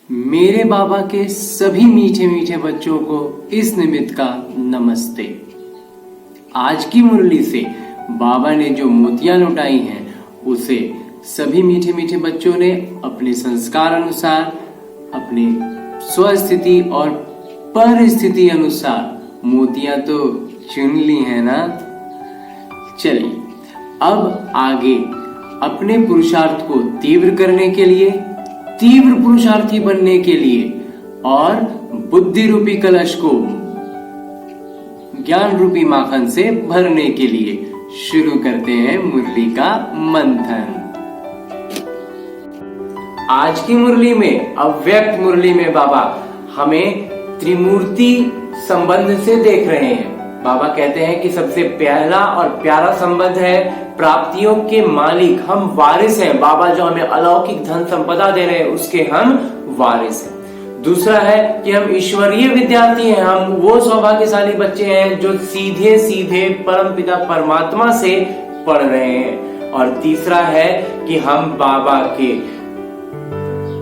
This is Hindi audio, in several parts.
मेरे बाबा के सभी मीठे मीठे बच्चों को इस निमित्त का नमस्ते। आज की मुरली से बाबा ने जो मोतियां लुटाई हैं उसे सभी मीठे मीठे बच्चों ने अपने संस्कार अनुसार, अपने स्वस्थिति और परिस्थिति अनुसार मोतियां तो चुन ली है ना। चलिए अब आगे अपने पुरुषार्थ को तीव्र करने के लिए, तीव्र पुरुषार्थी बनने के लिए और बुद्धि रूपी कलश को ज्ञान रूपी माखन से भरने के लिए शुरू करते हैं मुरली का मंथन। आज की मुरली में, अव्यक्त मुरली में बाबा हमें त्रिमूर्ति संबंध से देख रहे हैं। बाबा कहते हैं कि सबसे पहला और प्यारा संबंध है प्राप्तियों के मालिक, हम वारिस हैं। बाबा जो हमें अलौकिक धन संपदा दे रहे हैं उसके हम वारिस हैं। दूसरा है कि हम ईश्वरीय विद्यार्थी हैं, हम वो सौभाग्यशाली बच्चे हैं जो सीधे सीधे परमपिता परमात्मा से पढ़ रहे हैं। और तीसरा है कि हम बाबा के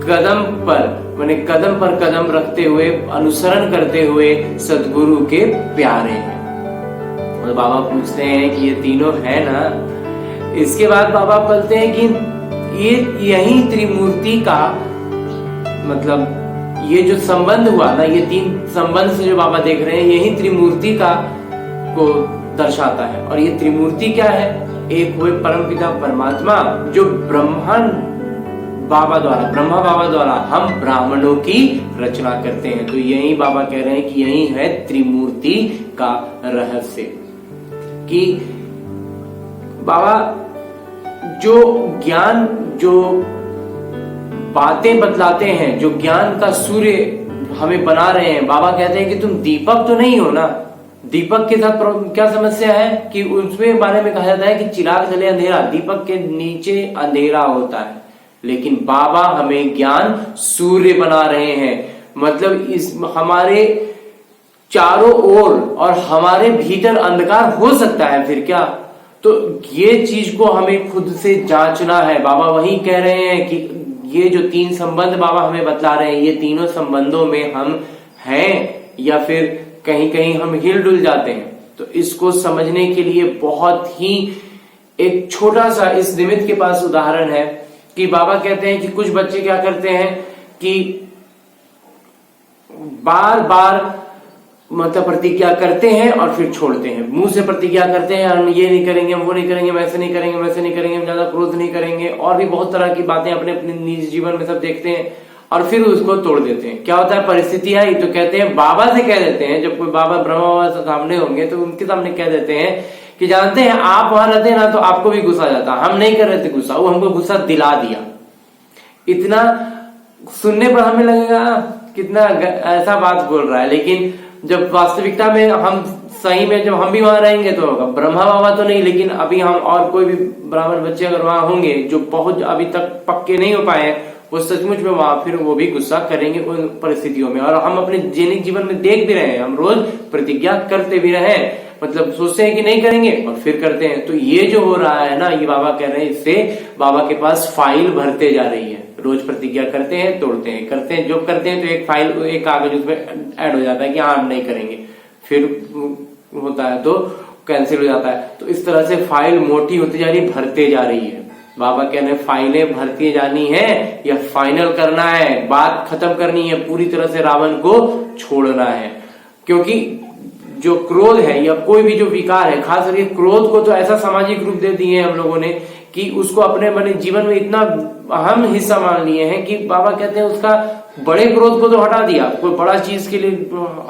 कदम पर कदम रखते हुए, अनुसरण करते हुए सद्गुरु के प्यारे हैं। और बाबा पूछते हैं कि ये तीनों है ना। इसके बाद बाबा बोलते हैं कि यही त्रिमूर्ति का मतलब ये जो संबंध हुआ ना, ये तीन संबंध से जो बाबा देख रहे हैं यही त्रिमूर्ति का को दर्शाता है। और ये त्रिमूर्ति क्या है? एक हुए परमपिता परमात्मा जो ब्रह्मा बाबा द्वारा हम ब्राह्मणों की रचना करते हैं। तो यही बाबा कह रहे हैं कि यही है त्रिमूर्ति का रहस्य, कि बाबा जो ज्ञान, जो बातें बतलाते हैं, जो ज्ञान का सूर्य हमें बना रहे हैं। बाबा कहते हैं कि तुम दीपक तो नहीं हो ना। दीपक के साथ क्या समस्या है कि उसके बारे में कहा जाता है कि चिराग जले अंधेरा, दीपक के नीचे अंधेरा होता है। लेकिन बाबा हमें ज्ञान सूर्य बना रहे हैं। मतलब इस हमारे चारों ओर और हमारे भीतर अंधकार हो सकता है, फिर क्या? तो ये चीज को हमें खुद से जांचना है। बाबा वही कह रहे हैं कि ये जो तीन संबंध बाबा हमें बतला रहे हैं, ये तीनों संबंधों में हम हैं या फिर कहीं कहीं हम हिल डुल जाते हैं। तो इसको समझने के लिए बहुत ही एक छोटा सा इस निमित्त के पास उदाहरण है कि बाबा कहते हैं कि कुछ बच्चे क्या करते हैं कि बार बार मतलब प्रतिज्ञा करते हैं और फिर छोड़ते हैं। मुंह से प्रतिज्ञा करते हैं, हम ये नहीं करेंगे, हम वो नहीं करेंगे, वैसे नहीं करेंगे, वैसे नहीं करेंगे, हम ज्यादा क्रोध नहीं करेंगे, और भी बहुत तरह की बातें अपने अपने निजी जीवन में सब देखते हैं और फिर उसको तोड़ देते हैं। क्या होता है? परिस्थिति आई तो कहते हैं, बाबा से कह देते हैं, जब कोई बाबा ब्रह्मा बाबा सामने होंगे तो उनके सामने कह देते हैं कि जानते हैं आप वहां रहते हैं ना तो आपको भी गुस्सा जाता, हम नहीं कर रहे थे गुस्सा, वो हमको गुस्सा दिला दिया। इतना सुनने पर हमें लगेगा कितना ऐसा बात बोल रहा है, लेकिन जब वास्तविकता में हम सही में जब हम भी वहां रहेंगे तो होगा। ब्रह्मा बाबा तो नहीं, लेकिन अभी हम और कोई भी ब्राह्मण बच्चे अगर वहां होंगे जो बहुत अभी तक पक्के नहीं हो पाए हैं, वो सचमुच में वहां फिर वो भी गुस्सा करेंगे उन परिस्थितियों में। और हम अपने दैनिक जीवन में देख भी रहे हैं, हम रोज प्रतिज्ञा करते भी रहे, मतलब सोचते हैं कि नहीं करेंगे और फिर करते हैं। तो ये जो हो रहा है ना, ये बाबा कह रहे हैं, इससे बाबा के पास फाइल भरते जा रही है। रोज प्रतिज्ञा करते हैं, तोड़ते हैं, करते हैं, जो करते हैं तो एक फाइल, एक कागज उसमें ऐड हो जाता है कि हाँ हम नहीं करेंगे, फिर होता है तो कैंसिल हो जाता है। तो इस तरह से फाइल मोटी होती जा रही, भरते जा रही है। बाबा कह रहे हैं फाइलें भरती जानी है या फाइनल करना है, बात खत्म करनी है, पूरी तरह से रावण को छोड़ना है। क्योंकि जो क्रोध है या कोई भी जो विकार है, खास करके क्रोध को तो ऐसा सामाजिक रूप दे दिए हैं हम लोगों ने कि उसको अपने जीवन में इतना अहम हिस्सा मान लिए हैं कि बाबा कहते हैं उसका बड़े क्रोध को तो हटा दिया, कोई बड़ा चीज के लिए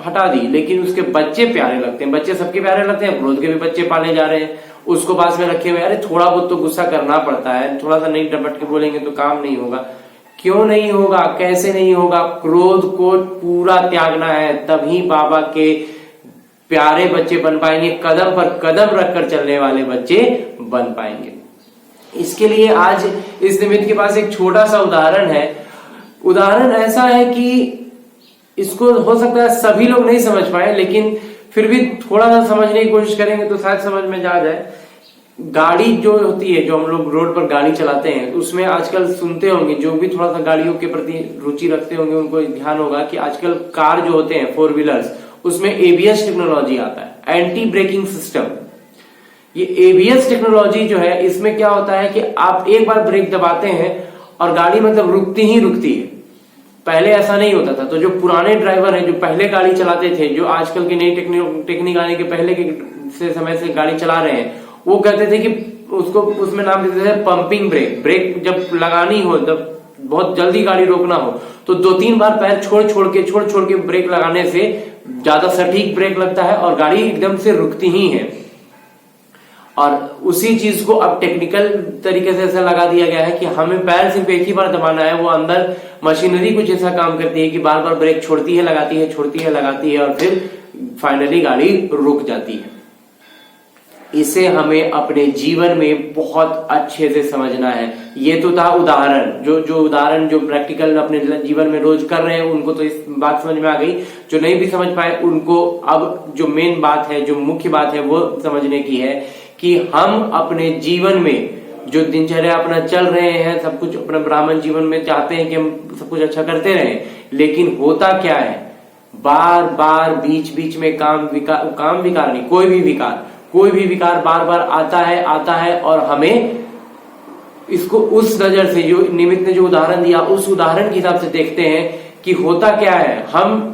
हटा दी, लेकिन उसके बच्चे प्यारे लगते हैं। बच्चे सबके प्यारे लगते हैं, क्रोध के भी बच्चे पाले जा रहे हैं, उसको पास में रखे हुए। अरे थोड़ा बहुत तो गुस्सा करना पड़ता है, थोड़ा सा नहीं डपट के बोलेंगे तो काम नहीं होगा। क्यों नहीं होगा? कैसे नहीं होगा? क्रोध को पूरा त्यागना है, तभी बाबा के प्यारे बच्चे बन पाएंगे, कदम पर कदम रखकर चलने वाले बच्चे बन पाएंगे। इसके लिए आज इस निमित्त के पास एक छोटा सा उदाहरण है। उदाहरण ऐसा है कि इसको हो सकता है सभी लोग नहीं समझ पाए, लेकिन फिर भी थोड़ा सा समझने की कोशिश करेंगे तो शायद समझ में जा जाए गाड़ी जो होती है, जो हम लोग रोड पर गाड़ी चलाते हैं, उसमें आजकल सुनते होंगे, जो भी थोड़ा सा गाड़ियों के प्रति रुचि रखते होंगे उनको ध्यान होगा कि आजकल कार जो होते हैं 4 व्हीलर्स, उसमें एबीएस टेक्नोलॉजी आता है, एंटी ब्रेकिंग सिस्टम। ये एबीएस टेक्नोलॉजी जो है, इसमें क्या होता है कि आप एक बार ब्रेक दबाते हैं और गाड़ी मतलब रुकती ही रुकती है। पहले ऐसा नहीं होता था। तो जो पुराने ड्राइवर हैं, जो पहले गाड़ी चलाते थे, जो आजकल की नई टेक्निक आने के पहले के समय से गाड़ी चला रहे हैं, वो कहते थे कि उसको उसमें नाम देते थे पंपिंग ब्रेक। ब्रेक जब लगानी हो, जब बहुत जल्दी गाड़ी रोकना हो, तो 2-3 बार पैर छोड़ छोड़ के ब्रेक लगाने से ज्यादा सटीक ब्रेक लगता है और गाड़ी एकदम से रुकती ही है। और उसी चीज को अब टेक्निकल तरीके से ऐसा लगा दिया गया है कि हमें पैर सिर्फ एक ही बार दबाना है। वो अंदर मशीनरी कुछ ऐसा काम करती है कि बार बार ब्रेक छोड़ती है, लगाती है, छोड़ती है, लगाती है, और फिर फाइनली गाड़ी रुक जाती है। इसे हमें अपने जीवन में बहुत अच्छे से समझना है। ये तो था उदाहरण, जो उदाहरण जो प्रैक्टिकल अपने जीवन में रोज कर रहे हैं उनको तो इस बात समझ में आ गई। जो नहीं भी समझ पाए उनको अब जो मेन बात है, जो मुख्य बात है, वो समझने की है कि हम अपने जीवन में जो दिनचर्या अपना चल रहे हैं, सब कुछ अपना ब्राह्मण जीवन में चाहते हैं कि हम सब कुछ अच्छा करते रहें, लेकिन होता क्या है, बार बार बीच बीच में काम विकार नहीं, कोई भी विकार बार बार आता है और हमें इसको उस नजर से, जो निमित्त ने जो उदाहरण दिया, उस उदाहरण के हिसाब से देखते हैं कि होता क्या है। हम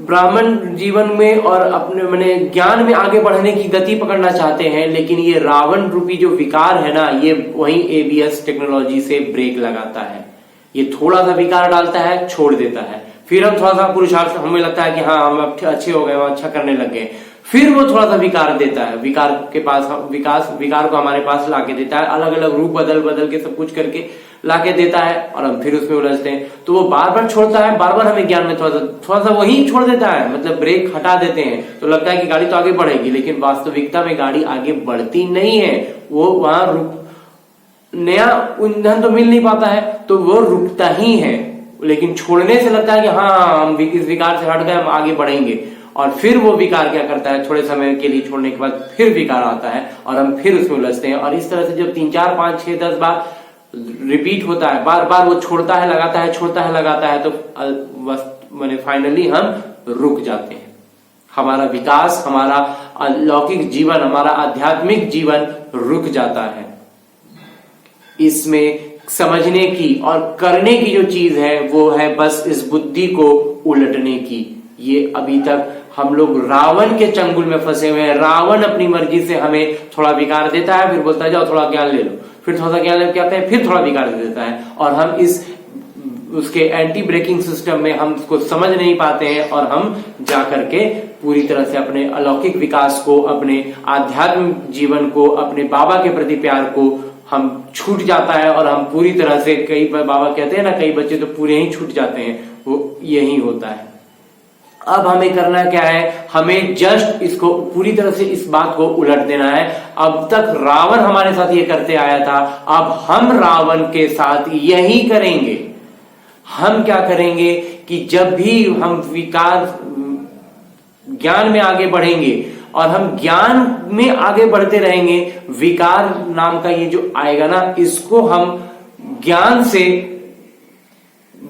ब्राह्मण जीवन में और अपने मैंने ज्ञान में आगे बढ़ने की गति पकड़ना चाहते हैं, लेकिन ये रावण रूपी जो विकार है ना, ये वही एबीएस टेक्नोलॉजी से ब्रेक लगाता है। ये थोड़ा सा विकार डालता है, छोड़ देता है, फिर हम थोड़ा सा पुरुषार्थ, हमें लगता है कि हाँ हम अब अच्छे हो गए, हम अच्छा करने लग गए, फिर वो थोड़ा सा विकार देता है, विकार के पास विकार को हमारे पास लाके देता है, अलग अलग रूप बदल के सब कुछ करके लाके देता है, और हम फिर उसमें उलझते हैं। तो वो बार बार छोड़ता है, बार बार हमें ज्ञान में थोड़ा सा वही छोड़ देता है, मतलब ब्रेक हटा देते हैं, तो लगता है कि गाड़ी तो आगे बढ़ेगी, लेकिन वास्तविकता में गाड़ी आगे बढ़ती नहीं है। वो वहां नया ईंधन तो मिल नहीं पाता है, तो वो रुकता ही है। लेकिन छोड़ने से लगता है कि हाँ हम इस विकार से हट गए, हम आगे बढ़ेंगे, और फिर वो विकार क्या करता है, थोड़े समय के लिए छोड़ने के बाद फिर विकार आता है और हम फिर उसमें उलझते हैं। और इस तरह से जब 3, 4, 5, 6, 10 बार रिपीट होता है, बार बार वो छोड़ता है, लगाता है, छोड़ता है, लगाता है, तो मैंने फाइनली हम रुक जाते हैं। हमारा विकास, हमारा अलौकिक जीवन, हमारा आध्यात्मिक जीवन रुक जाता है। इसमें समझने की और करने की जो चीज है वो है बस इस बुद्धि को उलटने की। ये अभी तक हम लोग रावण के चंगुल में फंसे हुए हैं। रावण अपनी मर्जी से हमें थोड़ा विकार देता है, फिर बोलता है जाओ थोड़ा ज्ञान ले लो, फिर थोड़ा सा ज्ञान लेके आते हैं, फिर थोड़ा विकार दे देता है, और हम इस उसके एंटी ब्रेकिंग सिस्टम में हम उसको समझ नहीं पाते हैं, और हम जाकर के पूरी तरह से अपने अलौकिक विकास को, अपने आध्यात्मिक जीवन को, अपने बाबा के प्रति प्यार को हम छूट जाता है, और हम पूरी तरह से, कई बाबा कहते हैं ना, कई बच्चे तो पूरे ही छूट जाते हैं, वो यही होता है। अब हमें करना क्या है, हमें जस्ट इसको पूरी तरह से इस बात को उलट देना है। अब तक रावण हमारे साथ ये करते आया था, अब हम रावण के साथ यही करेंगे। हम क्या करेंगे कि जब भी हम विकार ज्ञान में आगे बढ़ेंगे और हम ज्ञान में आगे बढ़ते रहेंगे, विकार नाम का ये जो आएगा ना, इसको हम ज्ञान से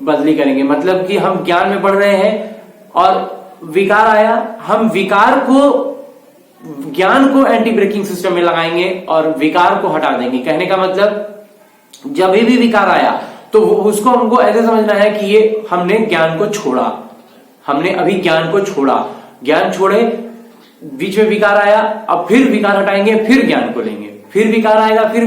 बदली करेंगे। मतलब कि हम ज्ञान में बढ़ रहे हैं और विकार आया, हम विकार को, ज्ञान को एंटी ब्रेकिंग सिस्टम में लगाएंगे और विकार को हटा देंगे। कहने का मतलब जब भी विकार आया तो उसको हमको ऐसे समझना है कि ये हमने ज्ञान को छोड़ा, हमने अभी ज्ञान को छोड़ा, ज्ञान छोड़े, बीच में विकार आया, अब फिर विकार हटाएंगे, फिर ज्ञान को लेंगे, फिर विकार आएगा, फिर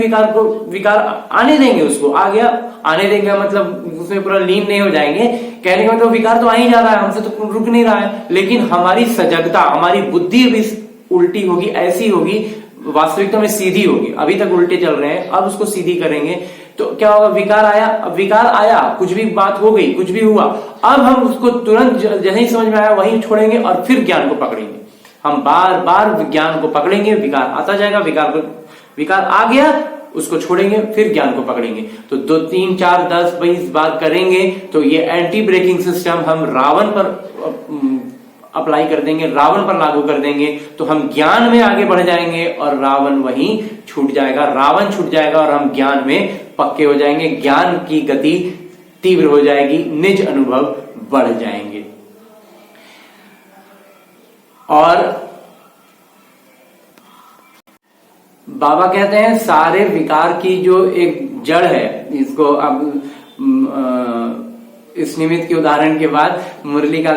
विकार आने देंगे, उसको आ गया, आने देंगे मतलब उसमें पूरा लीन नहीं हो जाएंगे। कहने का मतलब विकार तो आ ही जा रहा है, हमसे तो रुक नहीं रहा है, लेकिन हमारी सजगता, हमारी बुद्धि भी उल्टी होगी, ऐसी होगी, वास्तविकता में सीधी होगी। अभी तक उल्टे चल रहे हैं, अब उसको सीधी करेंगे तो क्या होगा, विकार आया, अब विकार आया, कुछ भी बात हो गई, कुछ भी हुआ, अब हम उसको तुरंत जैसे ही समझ में आया वहीं छोड़ेंगे और फिर ज्ञान को पकड़ेंगे। हम बार बार ज्ञान को पकड़ेंगे, विकार आता जाएगा, विकार आ गया, उसको छोड़ेंगे, फिर ज्ञान को पकड़ेंगे। तो 2, 3, 4, 10, 20 बार करेंगे तो ये एंटी ब्रेकिंग सिस्टम हम रावण पर अप्लाई कर देंगे, रावण पर लागू कर देंगे, तो हम ज्ञान में आगे बढ़ जाएंगे और रावण वहीं छूट जाएगा, रावण छूट जाएगा और हम ज्ञान में पक्के हो जाएंगे, ज्ञान की गति तीव्र हो जाएगी, निज अनुभव बढ़ जाएंगे। और बाबा कहते हैं सारे विकार की जो एक जड़ है, इसको अब इस निमित्त के उदाहरण के बाद मुरली का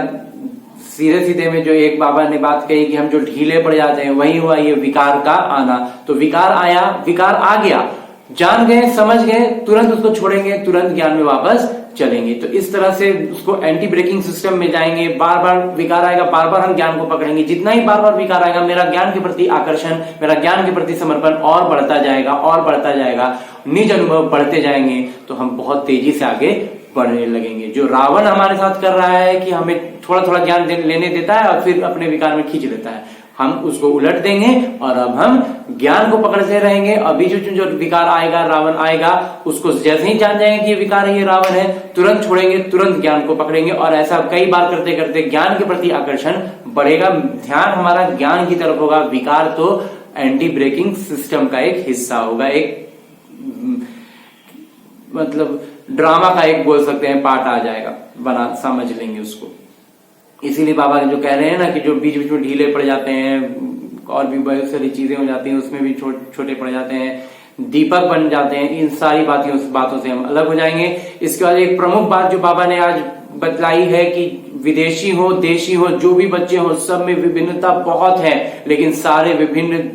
सीधे सीधे में जो एक बाबा ने बात कही कि हम जो ढीले पड़ जाते हैं, वही हुआ ये विकार का आना। तो विकार आया, विकार आ गया, जान गए, समझ गए, तुरंत उसको छोड़ेंगे, तुरंत ज्ञान में वापस चलेंगे। तो इस तरह से उसको एंटी ब्रेकिंग सिस्टम में जाएंगे। बार बार विकार आएगा, बार बार हम ज्ञान को पकड़ेंगे, जितना ही बार बार विकार आएगा मेरा ज्ञान के प्रति आकर्षण, मेरा ज्ञान के प्रति समर्पण और बढ़ता जाएगा और बढ़ता जाएगा, निज अनुभव बढ़ते जाएंगे, तो हम बहुत तेजी से आगे बढ़ने लगेंगे। जो रावण हमारे साथ कर रहा है कि हमें थोड़ा थोड़ा ज्ञान लेने देता है और फिर अपने विकार में खींच लेता है, हम उसको उलट देंगे और अब हम ज्ञान को पकड़ते रहेंगे। अभी जो विकार आएगा, रावण आएगा, उसको जैसे ही जान जाएंगे कि ये विकार है, ये रावण है, तुरंत छोड़ेंगे, तुरंत ज्ञान को पकड़ेंगे। और ऐसा कई बार करते करते ज्ञान के प्रति आकर्षण बढ़ेगा, ध्यान हमारा ज्ञान की तरफ होगा। विकार तो एंटी ब्रेकिंग सिस्टम का एक हिस्सा होगा, एक मतलब ड्रामा का एक बोल सकते हैं पार्ट आ जाएगा, बना समझ लेंगे उसको। इसीलिए बाबा जो कह रहे हैं ना कि जो बीच बीच में ढीले पड़ जाते हैं और भी बहुत सारी चीजें हो जाती हैं, उसमें भी छोटे पड़ जाते हैं, दीपक बन जाते हैं, इन सारी बातों से हम अलग हो जाएंगे। इसके बाद एक प्रमुख बात जो बाबा ने आज बतलाई है कि विदेशी हो, देशी हो, जो भी बच्चे हो, सब में विभिन्नता बहुत है, लेकिन सारे विभिन्न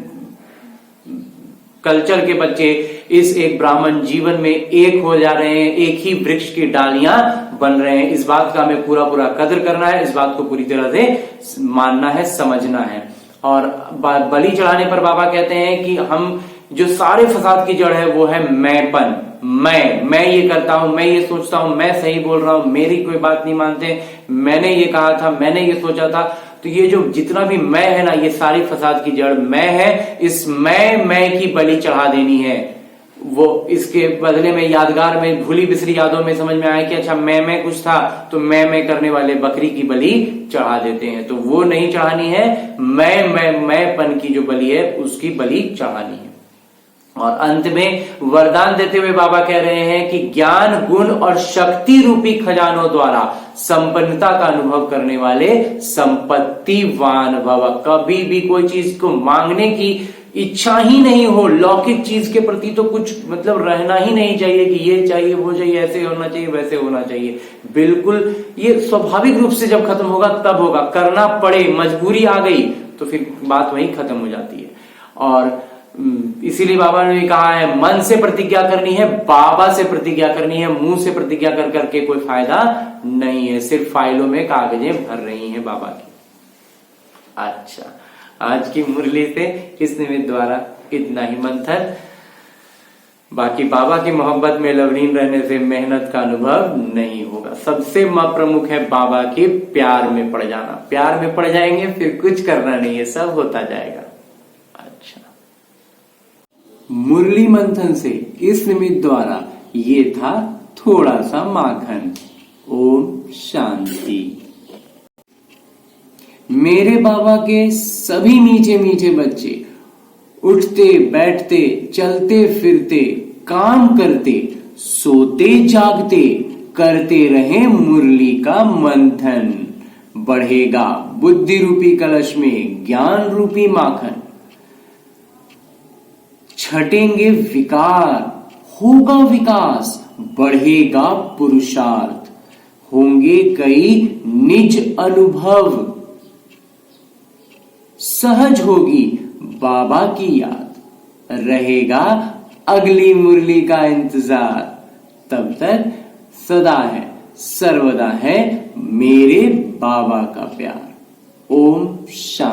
कल्चर के बच्चे इस एक ब्राह्मण जीवन में एक हो जा रहे हैं, एक ही वृक्ष की डालियां बन रहे हैं। इस बात का हमें पूरा पूरा कदर करना है, इस बात को पूरी तरह से मानना है, समझना है। और बलि चढ़ाने पर बाबा कहते हैं कि हम जो सारे फसाद की जड़ है वो है मैंपन। मैं ये करता हूं, मैं ये सोचता हूं, मैं सही बोल रहा हूं, मेरी कोई बात नहीं मानते, मैंने ये कहा था, मैंने ये सोचा था। तो ये जो जितना भी मैं है ना, ये सारी फसाद की जड़ मैं है। इस मैं की बलि चढ़ा देनी है। वो इसके बदले में यादगार में भूली बिसरी यादों में समझ में आया कि अच्छा मैं कुछ था, तो मैं करने वाले बकरी की बलि चढ़ा देते हैं। तो वो नहीं चढ़ानी है, मैंपन की जो बलि है उसकी बलि चढ़ानी है। और अंत में वरदान देते हुए बाबा कह रहे हैं कि ज्ञान, गुण और शक्ति रूपी खजानों द्वारा संपन्नता का अनुभव करने वाले संपत्तिवान भव। कभी भी कोई चीज को मांगने की इच्छा ही नहीं हो, लौकिक चीज के प्रति तो कुछ मतलब रहना ही नहीं चाहिए कि ये चाहिए, वो चाहिए, ऐसे होना चाहिए, वैसे होना चाहिए। बिल्कुल ये स्वाभाविक रूप से जब खत्म होगा तब होगा। करना पड़े, मजबूरी आ गई तो फिर बात वहीं खत्म हो जाती है। और इसीलिए बाबा ने भी कहा है मन से प्रतिज्ञा करनी है, बाबा से प्रतिज्ञा करनी है। मुंह से प्रतिज्ञा कर करके कोई फायदा नहीं है, सिर्फ फाइलों में कागजें भर रही हैं बाबा की। अच्छा, आज की मुरली से इस निमित्त द्वारा इतना ही मंथन। बाकी बाबा की मोहब्बत में लवलीन रहने से मेहनत का अनुभव नहीं होगा। सबसे प्रमुख है बाबा के प्यार में पड़ जाना। प्यार में पड़ जाएंगे फिर कुछ करना नहीं है, सब होता जाएगा। अच्छा, मुरली मंथन से इस निमित्त द्वारा ये था थोड़ा सा माखन। ओम शांति। मेरे बाबा के सभी मीठे मीठे बच्चे उठते बैठते चलते फिरते काम करते सोते जागते करते रहे मुरली का मंथन। बढ़ेगा बुद्धि रूपी कलश में ज्ञान रूपी माखन। छटेंगे विकार, होगा विकास, बढ़ेगा पुरुषार्थ, होंगे कई निज अनुभव, सहज होगी बाबा की याद, रहेगा अगली मुरली का इंतजार। तब तक सदा है सर्वदा है मेरे बाबा का प्यार। ओम शांति।